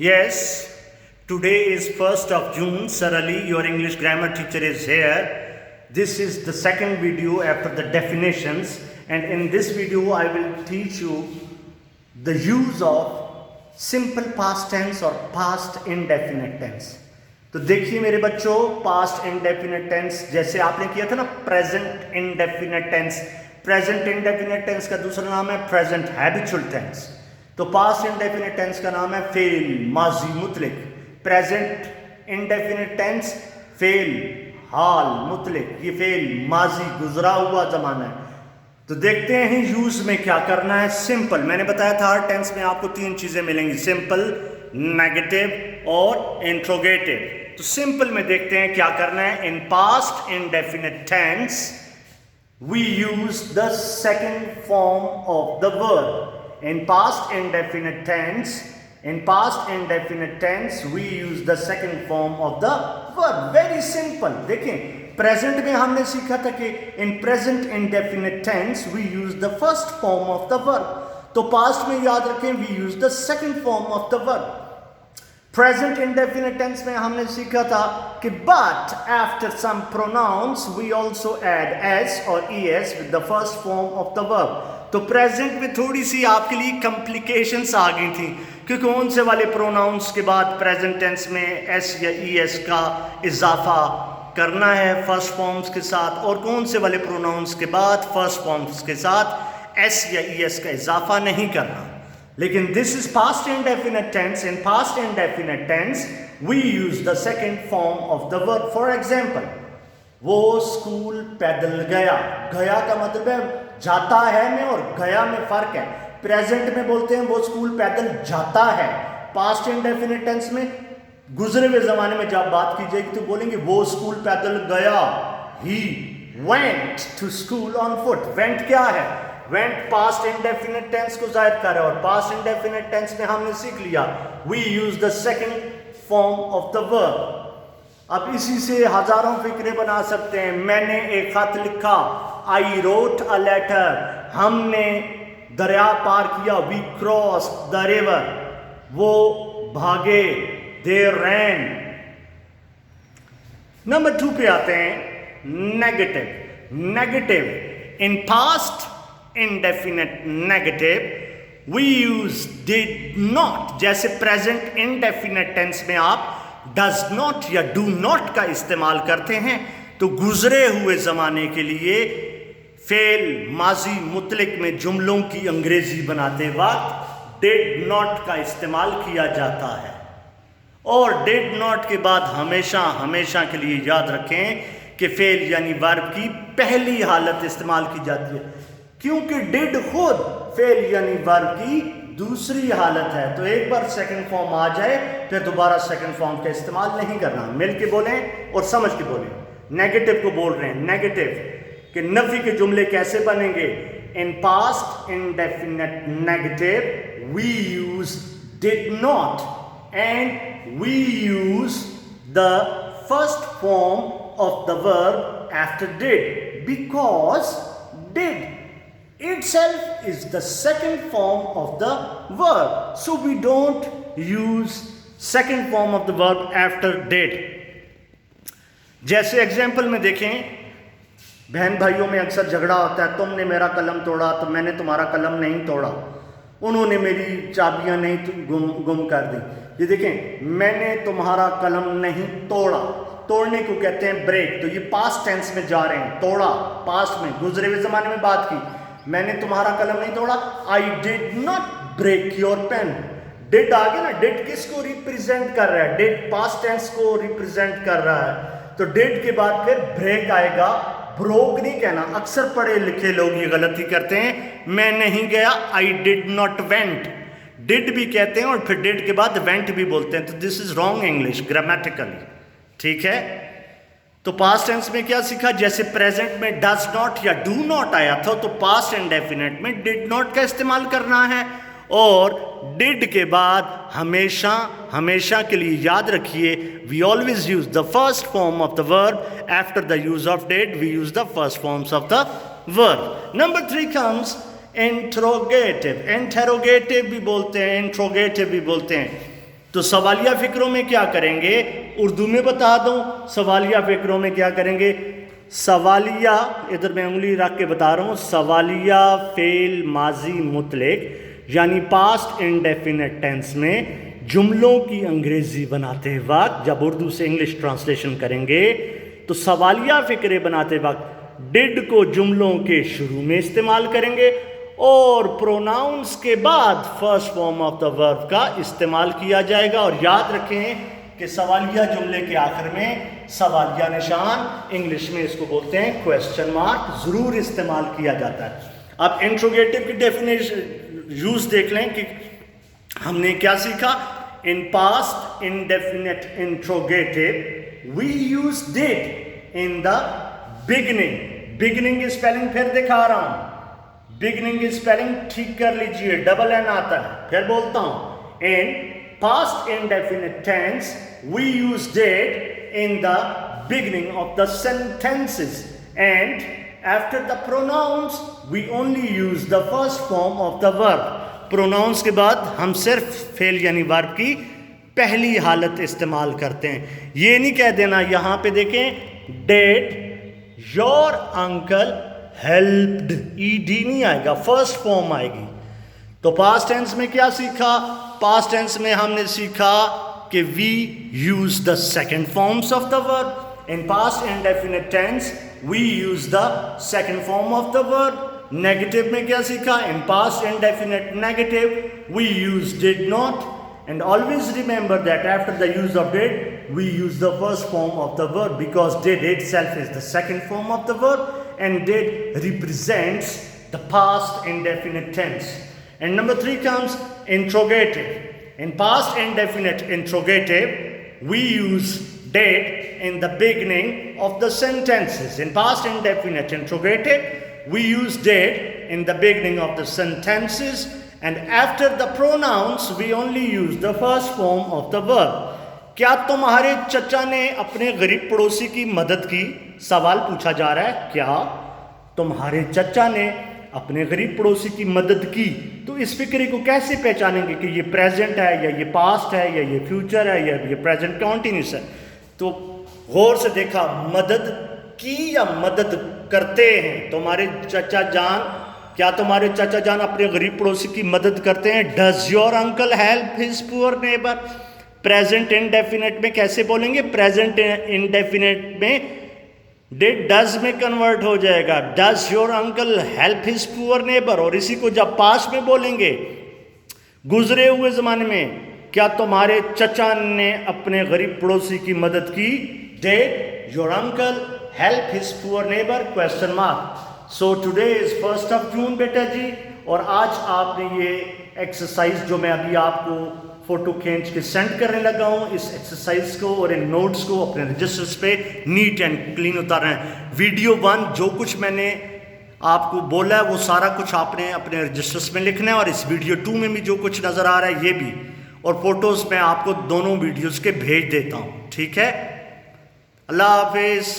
Yes, today is 1st of June. Sarali, your English grammar teacher, is here. This is the second video after the definitions, and in this video I will teach you the use of simple past tense or past indefinite tense. तो देखिए मेरे बच्चों, past indefinite tense जैसे आपने किया था ना present indefinite tense, present indefinite tense का दूसरा नाम है प्रेजेंट हैबिचुअल टेंस। तो पास्ट इंडेफिनिट टेंस का नाम है फेल माजी मुतलिक, प्रेजेंट इंडेफिनिट टेंस फेल हाल मुतलिक, ये फेल माजी गुजरा हुआ जमाना है। तो देखते हैं यूज में क्या करना है। सिंपल, मैंने बताया था हर टेंस में आपको तीन चीजें मिलेंगी, सिंपल, नेगेटिव और इंट्रोगेटिव। तो सिंपल में देखते हैं क्या करना है। In past indefinite tense we use the second form of the verb. In past indefinite tense, we use the second form of the verb. Very simple. देखें, present में हमने सीखा था कि in present indefinite tense we use the first form of the verb. तो past में याद रखें we use the second form of the verb. Present indefinite tense में हमने सीखा था कि but after some pronouns we also add s or es with the first form of the verb. तो प्रेजेंट में थोड़ी सी आपके लिए कॉम्प्लिकेशंस आ गई थी कि कौन से वाले प्रोनाउंस के बाद प्रेजेंट टेंस में एस या ई एस का इजाफा करना है फर्स्ट फॉर्म्स के साथ, और कौन से वाले प्रोनाउंस के बाद फर्स्ट फॉर्म्स के साथ एस या ई एस का इजाफा नहीं करना। लेकिन this is past indefinite tense. In past indefinite tense we use the second form of the verb. For example, वो स्कूल पैदल गया। गया का मतलब है जाता है में, और गया में फर्क है। प्रेजेंट में बोलते हैं वो स्कूल पैदल जाता है, पास्ट इंडेफिनिट टेंस में गुजरे हुए जमाने में जब बात की जाएगी तो बोलेंगे वो स्कूल पैदल गया। He went to school on foot. Went क्या है? वेंट पास्ट इंडेफिनिट टेंस को जाहिर कर रहा है, और पास्ट इंडेफिनिट टेंस में हमने सीख लिया we use the second form of the verb. अब इसी से हजारों फिक्रे बना सकते हैं। मैंने एक खत लिखा, आई रोट अ लेटर। हमने दरिया पार किया, वी क्रॉस द रिवर। वो भागे, दे रैन। नंबर 2 पे आते हैं, negative. Negative in past indefinite negative we use did not. जैसे प्रेजेंट इंडेफिनिट टेंस में आप डज नॉट या डू नॉट का इस्तेमाल करते हैं, तो गुजरे हुए जमाने के लिए फेल माजी मुतलिक में जुमलों की अंग्रेजी बनाते वक्त डिड नॉट का इस्तेमाल किया जाता है। और डिड नॉट के बाद हमेशा हमेशा के लिए याद रखें कि फेल यानी वर्ब की पहली हालत इस्तेमाल की जाती है, क्योंकि डिड खुद फेल यानी वर्ब की दूसरी हालत है। तो एक बार सेकंड फॉर्म आ जाए फिर दोबारा सेकंड फॉर्म का इस्तेमाल नहीं करना। मिल के बोलें और समझ के बोलें। नेगेटिव को बोल रहे हैं, नेगेटिव कि नफी के जुमले कैसे बनेंगे। In past indefinite negative we use did not and we use the first form of the verb after did, because did itself is the second form of the verb, so we don't use second form of the verb after did. जैसे example में देखें, बहन भाइयों में अक्सर झगड़ा होता है, तुमने मेरा कलम तोड़ा तो मैंने तुम्हारा कलम नहीं तोड़ा, उन्होंने मेरी चाबियां नहीं गुम कर दी। ये देखें, मैंने तुम्हारा कलम नहीं तोड़ा, तोड़ने को कहते हैं ब्रेक। तो ये पास्ट टेंस में जा रहे हैं, तोड़ा पास्ट में, गुजरे हुए जमाने में बात की, मैंने तुम्हारा कलम नहीं तोड़ा। I did not break your pen. Did आ गया ना, डिड किसको रिप्रेजेंट कर रहा है? डिड पास्ट टेंस को रिप्रेजेंट कर रहा है। तो डिड के बाद फिर ब्रेक आएगा, ब्रोक नहीं कहना। अक्सर पढ़े लिखे लोग ये गलती करते हैं, मैं नहीं गया, आई डिड नॉट वेंट। डिड भी कहते हैं और फिर डिड के बाद वेंट भी बोलते हैं, तो this is wrong English grammatically. ठीक है, तो पास्ट टेंस में क्या सीखा? जैसे प्रेजेंट में डज नॉट या डू नॉट आया था, तो पास्ट इंडेफिनिट में डिड नॉट का इस्तेमाल करना है। और डिड के बाद हमेशा हमेशा के लिए याद रखिए, we always use the first form of the verb after the use of did, we use the first forms of the verb. Number 3 comes interrogative. Interrogative भी बोलते हैं, इंट्रोगेटिव भी बोलते हैं। तो सवालिया फिक्रों में क्या करेंगे, उर्दू में बता दूं, सवालिया फिक्रों में क्या करेंगे, सवालिया, इधर मैं उंगली रख के बता रहा हूं, सवालिया फेल माजी मुतलक यानी पास्ट इंडेफिनिट टेंस में जुमलों की अंग्रेजी बनाते वक्त जब उर्दू से इंग्लिश ट्रांसलेशन करेंगे तो सवालिया फिक्रे बनाते वक्त डिड को जुमलों के शुरू में इस्तेमाल करेंगे और प्रोनाउंस के बाद first form of the verb का इस्तेमाल किया जाएगा। और याद रखें कि सवालिया जुमले के आखिर में सवालिया निशान, इंग्लिश में इसको बोलते हैं क्वेश्चन मार्क, जरूर इस्तेमाल किया जाता है। अब इंट्रोगेटिव की डेफिनेशन यूज देख लें कि हमने क्या सीखा। In past indefinite interrogative we use did in the beginning. Beginning की स्पेलिंग फिर दिखा रहा हूं, बिगिनिंग की स्पेलिंग ठीक कर लीजिए, डबल एन आता है। फिर बोलता हूं, in past indefinite tense we use did in the beginning of the sentences and after the pronouns we only use the first form of the verb. Pronouns के बाद हम सिर्फ फेल यानी वर्ब की पहली हालत इस्तेमाल करते हैं। ये नहीं कह देना, यहां पे देखें did your uncle helped, ED नहीं आएगा, फर्स्ट फॉर्म आएगी। तो पास्ट टेंस में क्या सीखा, पास्ट टेंस में हमने सीखा कि we use the second forms of the verb. In past indefinite tense we use the second form of the verb. Negative में क्या सीखा, in past indefinite negative we use did not and always remember that after the use of did we use the first form of the verb because did itself is the second form of the verb and did represents the past indefinite tense. And number 3 comes interrogative. In past indefinite interrogative we use did in the beginning of the sentences. In past indefinite interrogative we use did in the beginning of the sentences and after the pronouns we only use the first form of the verb. क्या तुम्हारे चचा ने अपने गरीब पड़ोसी की मदद की, सवाल पूछा जा रहा है, क्या तुम्हारे चचा ने अपने गरीब पड़ोसी की मदद की। तो इस फिक्रे को कैसे पहचानेंगे कि ये प्रेजेंट है या ये पास्ट है या ये फ्यूचर है या ये प्रेजेंट कॉन्टिन्यूस है। तो गौर से देखा, मदद की या मदद करते हैं। तुम्हारे चचा जान, क्या तुम्हारे चाचा जान अपने गरीब पड़ोसी की मदद करते हैं। Does your uncle help his poor neighbour. Present indefinite में कैसे बोलेंगे, प्रेजेंट इंडेफिनिट में डिड डज में कन्वर्ट हो जाएगा, does your uncle help his poor neighbour. और इसी को जब पास्ट में बोलेंगे, गुजरे हुए जमाने में, क्या तुम्हारे चचा ने अपने गरीब पड़ोसी की मदद की। Did your uncle help his poor neighbour, question mark. So today is 1 जून बेटा जी, और आज आपने ये एक्सरसाइज जो मैं अभी आपको फोटो खींच के सेंड करने लगा हूँ, इस एक्सरसाइज को और इन नोट्स को अपने रजिस्टर्स पे नीट एंड क्लीन उतारना है। वीडियो 1 जो कुछ मैंने आपको बोला है वो सारा कुछ आपने अपने रजिस्टर्स में लिखना है, और इस वीडियो 2 में भी जो कुछ नज़र आ रहा है ये भी, और फोटोज़ मैं आपको दोनों वीडियोज़ के भेज देता हूँ। ठीक है, अल्लाह हाफिज़।